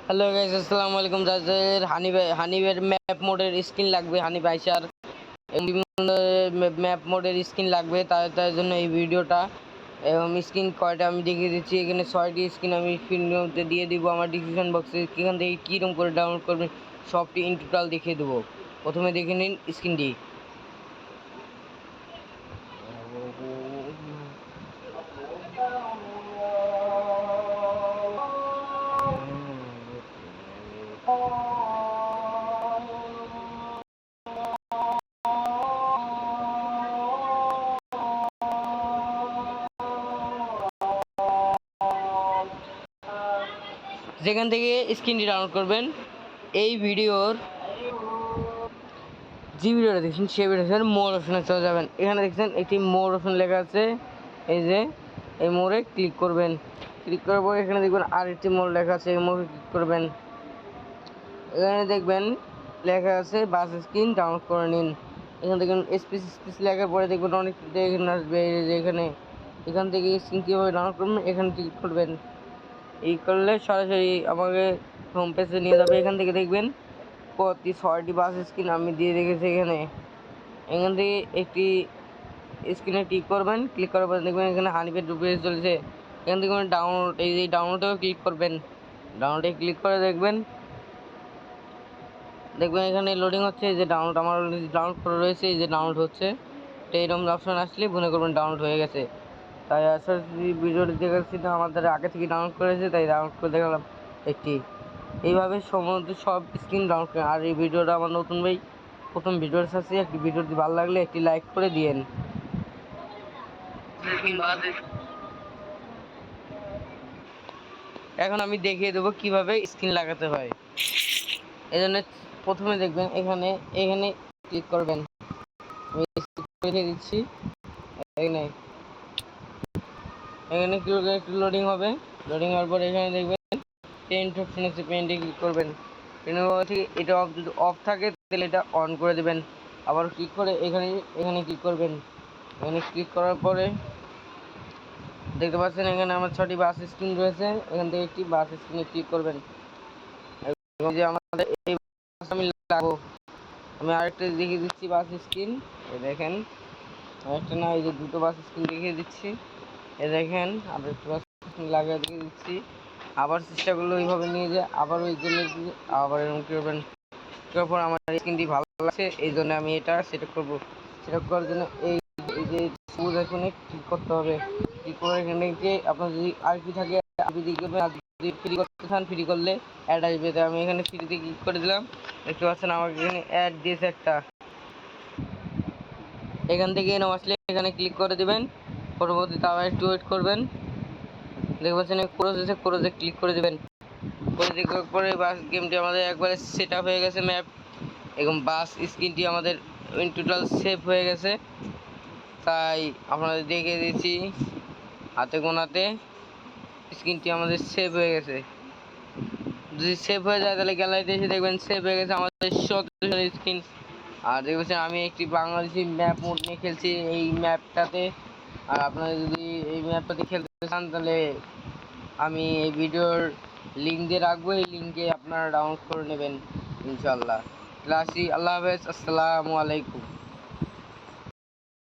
Hello guys, আসসালামু আলাইকুম। যাদের হানিবের ম্যাপ মোডের স্ক্রিন লাগবে, হানি ভাইসার বিভিন্ন ম্যাপ মোডের স্ক্রিন লাগবে, তার জন্য এই ভিডিওটা। এবং স্ক্রিন কয়টা আমি দেখিয়ে দিচ্ছি। এখানে 6টি স্ক্রিন আমি ভিডিওতে দিয়ে দিব আমার ডিসক্রিপশন বক্সে। এখান থেকে কীরকম করে ডাউনলোড করবেন সবটি ইন টোটাল দেখিয়ে দেবো। প্রথমে দেখে নিন স্ক্রিনটি। যেখান থেকে স্ক্রিনটি ডাউনলোড করবেন, এই ভিডিওর যে ভিডিওটা দেখছেন সেই ভিডিও মোর অপশনে চলে যাবেন। এখানে দেখছেন একটি মোর অপশন লেখা আছে, এই যে এই মোড়ে ক্লিক করবেন। ক্লিক করার পর এখানে দেখবেন আরেকটি মোড় লেখা আছে, এই মোড়ে ক্লিক করবেন। এখানে দেখবেন লেখা আছে বাস স্ক্রিন ডাউনলোড করে নিন। এখানে দেখবেন স্পেস লেখার পরে দেখবেন অনেক এখানে আসবে, যে এখান থেকে স্ক্রিন কীভাবে ডাউনলোড করবেন এখানে ক্লিক করবেন। এই করলে সরাসরি আমাকে হোম পেজে নিয়ে যাবে। এখান থেকে দেখবেন প্রতি 6টি বাস স্ক্রিন আমি দিয়ে রেখেছি। এখান থেকে একটি স্ক্রিনে ক্লিক করবেন। ক্লিক করার পর দেখবেন এখানে হানিফের পেজ চলেছে। এখান থেকে ডাউনলোড, এই যে ডাউনলোডেও ক্লিক করবেন। ডাউনলোডে ক্লিক করে দেখবেন এখানে লোডিং হচ্ছে। এই যে ডাউনলোড আমার ডাউনলোড করে রয়েছে, এই যে ডাউনলোড হচ্ছে। তো এরকম অপশন আসলে মনে করবেন ডাউনলোড হয়ে গেছে। তাই আসলে ভিডিওটি দেখাচ্ছি না, আমাদের আগে থেকে ডাউনলোড করেছে, তাই ডাউনলোড করে দেখালাম একটি। এইভাবে সমস্ত সব স্ক্রিন ডাউনলোড করেন। আর এই ভিডিওটা আমার নতুন ভাই প্রথম ভিডিওর সাথে একটি ভিডিওটি ভালো লাগলে একটি লাইক করে দিয়েন। এখন আমি দেখিয়ে দেবো কিভাবে স্ক্রিন লাগাতে হয়। এই জন্য প্রথমে দেখবেন এখানে ক্লিক করবেন। আমি দেখিয়ে দিচ্ছি। এখানে একটু লোডিং হবে। লোডিং হওয়ার পর এখানে দেখবেন পেন্ট অপশন আছে, পেন্টে ক্লিক করবেন। থেকে এটা যদি অফ থাকে তাহলে এটা অন করে দেবেন। আবার ক্লিক করে এখানে ক্লিক করবেন। এখানে ক্লিক করার পরে দেখতে পাচ্ছেন এখানে আমার 6টি বাস স্ক্রিন রয়েছে। এখান থেকে একটি বাস স্ক্রিনে ক্লিক করবেন। যে আমাদের এই আমি লাগাবো, আমি আরেকটা দেখিয়ে দিচ্ছি বাস স্ক্রিন। এই দেখেন আরেকটা না, এই যে দুটো বাস স্ক্রিন দেখিয়ে দিচ্ছি। এই দেখেন আবার একটু বাস স্ক্রিন লাগিয়ে দেখিয়ে দিচ্ছি। আবার চেষ্টাগুলো ওইভাবে নিয়ে যায়, আবার ওই জন্য আবার এরকম করবেন। তারপর আমার স্ক্রিনটি ভালো লাগছে, এই জন্য আমি এটা সেট করবো। সেট করার জন্য এই যে সবুজ আইকনে ক্লিক করতে হবে। ক্লিক করে এখানে গিয়ে আপনার যদি আরপি থাকে আরপি দিয়ে করবেন, আর যদি ফ্রি করতে চান ফ্রি করলে অ্যাড আসবে। তো আমি এখানে ফ্রিতে ক্লিক করে দিলাম। দেখতে পাচ্ছেন আমাকে এখানে অ্যাড দিয়েছে একটা। এখান থেকে এনে আসলে এখানে ক্লিক করে দেবেন। পরবর্তীতে আবার একটু ওয়েট করবেন। দেখতে পাচ্ছেন ক্রোজে ক্লিক করে দেবেন। করে দেওয়ার পরে বাস গেমটি আমাদের একবারে সেট আপ হয়ে গেছে। ম্যাপ এবং বাস স্ক্রিনটি আমাদের ইন টোটাল সেভ হয়ে গেছে। তাই আপনাদের দেখিয়ে দিচ্ছি হাতে গোনাতে স্ক্রিনটি আমাদের সেভ হয়ে গেছে। যদি সেভ হয়ে যায় তাহলে গ্যালারিতে এসে দেখবেন সেভ হয়ে গেছে আমাদের 17 স্ক্রিন। আর দেখবেন আমি একটি বাংলাদেশি ম্যাপ মোড নিয়ে খেলছি এই ম্যাপটাতে। আর আপনারা যদি এই ম্যাপটাতে খেলতে চান তাহলে আমি এই ভিডিওর লিঙ্ক দিয়ে রাখবো, এই লিঙ্কে আপনারা ডাউনলোড করে নেবেন ইনশাল্লাহ। ক্লাসি আল্লাহ হাফেজ, আসসালামু আলাইকুম।